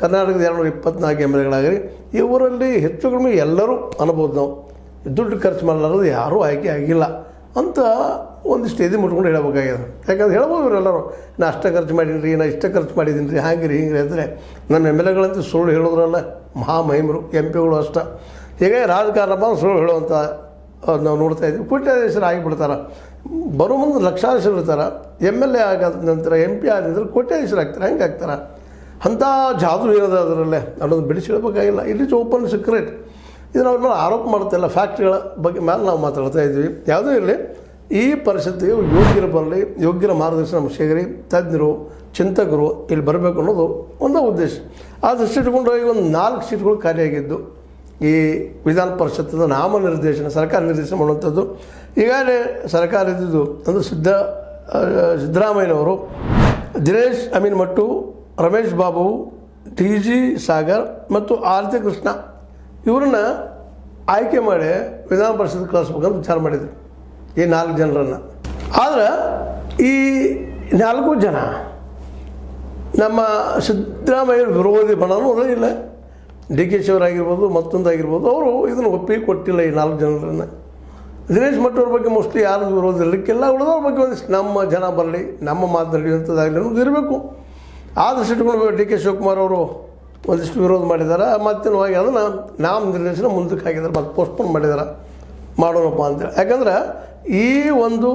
ಕರ್ನಾಟಕದ 224 MLAಗಳಾಗಲಿ ಇವರಲ್ಲಿ ಹೆಚ್ಚು ಕಡಿಮೆ ಎಲ್ಲರೂ ಅನ್ಬೋದು. ನಾವು ದುಡ್ಡು ಖರ್ಚು ಮಾಡಲಾರದು ಯಾರೂ ಆಯ್ಕೆ ಆಗಿಲ್ಲ ಅಂತ ಒಂದಿಷ್ಟು ಎದೆ ಮುಟ್ಕೊಂಡು ಹೇಳಬೇಕಾಗಿದೆ. ಯಾಕಂದ್ರೆ ಹೇಳ್ಬೋದು ಇವರೆಲ್ಲರೂ, ನಾ ಅಷ್ಟೇ ಖರ್ಚು ಮಾಡೀನಿ ರೀ, ನಾ ಇಷ್ಟೇ ಖರ್ಚು ಮಾಡಿದ್ದೀನಿ ರೀ, ಹಾಗೆ ರೀ ಹಿಂಗೆ ಅಂದರೆ ನಮ್ಮ MLAಗಳಂತೂ ಸುಳ್ಳು ಹೇಳೋದ್ರಲ್ಲ ಮಹಾಮಹಿಮರು, MP ಗಳು ಅಷ್ಟೇ. ಹೀಗಾಗಿ ರಾಜಕಾರಣಪ್ಪ ಸುಳ್ಳು ಹೇಳುವಂಥ ನಾವು ನೋಡ್ತಾ ಇದ್ದೀವಿ. ಕೋಟ್ಯಾಧೀಶರು ಆಗಿಬಿಡ್ತಾರೆ, ಬರೋ ಮುಂದೆ ಲಕ್ಷಾಧೀಶರು ಇರ್ತಾರೆ, MLA ಆಗಾದ ನಂತರ MP ಆದ ನಂತರ ಕೋಟ್ಯಾಧೀಶರು ಆಗ್ತಾರೆ. ಹೆಂಗೆ ಆಗ್ತಾರೆ? ಅಂಥ ಜಾದು ಏನದ ಅದರಲ್ಲೇ ಅನ್ನೋದು ಬಿಡಿಸಿ ಹೇಳಬೇಕಾಗಿಲ್ಲ. It is open secret. ಇದನ್ನು ಅವ್ರ ಮೇಲೆ ಆರೋಪ ಮಾಡ್ತಾಯಿಲ್ಲ, ಫ್ಯಾಕ್ಟ್ರಿಗಳ ಬಗ್ಗೆ ಮೇಲೆ ನಾವು ಮಾತಾಡ್ತಾ ಇದ್ವಿ. ಯಾವುದೇ ಇರಲಿ, ಈ ಪರಿಸ್ಥಿತಿಗೆ ಯೋಗ್ಯರು ಬರಲಿ, ಯೋಗ್ಯರ ಮಾರ್ಗದರ್ಶನ ನಮ್ಗೆ ಸಿಗಲಿ, ತಜ್ಞರು ಚಿಂತಕರು ಇಲ್ಲಿ ಬರಬೇಕು ಅನ್ನೋದು ಒಂದೇ ಉದ್ದೇಶ. ಆ ದೃಷ್ಟಿ ಇಟ್ಕೊಂಡು ಈಗ ಒಂದು 4 ಸೀಟ್ಗಳು ಖಾಲಿಯಾಗಿದ್ದು ಈ ವಿಧಾನ ಪರಿಷತ್ತದ ನಾಮನಿರ್ದೇಶನ ಸರ್ಕಾರ ನಿರ್ದೇಶನ ಮಾಡುವಂಥದ್ದು. ಈಗಾಗಲೇ ಸರ್ಕಾರ ಇದ್ದಿದ್ದು ಅಂದರೆ ಸಿದ್ದರಾಮಯ್ಯನವರು ದಿನೇಶ್ ಅಮೀನ್ ಮಟ್ಟು, ರಮೇಶ್ ಬಾಬು, TG ಸಾಗರ್ ಮತ್ತು ಆರತಿ ಕೃಷ್ಣ ಇವ್ರನ್ನ ಆಯ್ಕೆ ಮಾಡಿ ವಿಧಾನ ಪರಿಷತ್ ಕಳಿಸ್ಬೇಕಂತ ವಿಚಾರ ಮಾಡಿದ್ರು, ಈ 4 ಜನರನ್ನು. ಆದರೆ ಈ 4 ಜನ ನಮ್ಮ ಸಿದ್ದರಾಮಯ್ಯ ವಿರೋಧಿ ಬಣನೂ ಇಲ್ಲ. DK ಶಿವರಾಗಿರ್ಬೋದು, ಮತ್ತೊಂದಾಗಿರ್ಬೋದು, ಅವರು ಇದನ್ನು ಒಪ್ಪಿಗೆ ಕೊಟ್ಟಿಲ್ಲ ಈ 4 ಜನರನ್ನು. ದಿನೇಶ್ ಮಟ್ಟವ್ರ ಬಗ್ಗೆ ಮೋಸ್ಟ್ಲಿ ಯಾರು ವಿರೋಧ ಇರಲಿಕ್ಕೆಲ್ಲ, ಉಳಿದವ್ರ ಬಗ್ಗೆ ಒಂದಿಷ್ಟು ನಮ್ಮ ಜನ ಬರಲಿ, ನಮ್ಮ ಮಾತನಾಡಿ ಅಂಥದ್ದಾಗಲಿ ಅನ್ನೋದು ಇರಬೇಕು. ಆದಷ್ಟು ಇಟ್ಕೊಂಡು DK ಶಿವಕುಮಾರ್ ಅವರು ಒಂದಿಷ್ಟು ವಿರೋಧ ಮಾಡಿದ್ದಾರೆ. ಮತ್ತಿನವಾಗಿ ಅದನ್ನು ನಾಮನಿರ್ದೇಶನ ಮುಂದಕ್ಕೆ ಹಾಕಿದ್ದಾರೆ, ಮತ್ತು ಪೋಸ್ಟ್ಪೋನ್ ಮಾಡಿದ್ದಾರೆ, ಮಾಡೋಣಪ್ಪ ಅಂತೇಳಿ. ಯಾಕಂದ್ರೆ ಈ ಒಂದು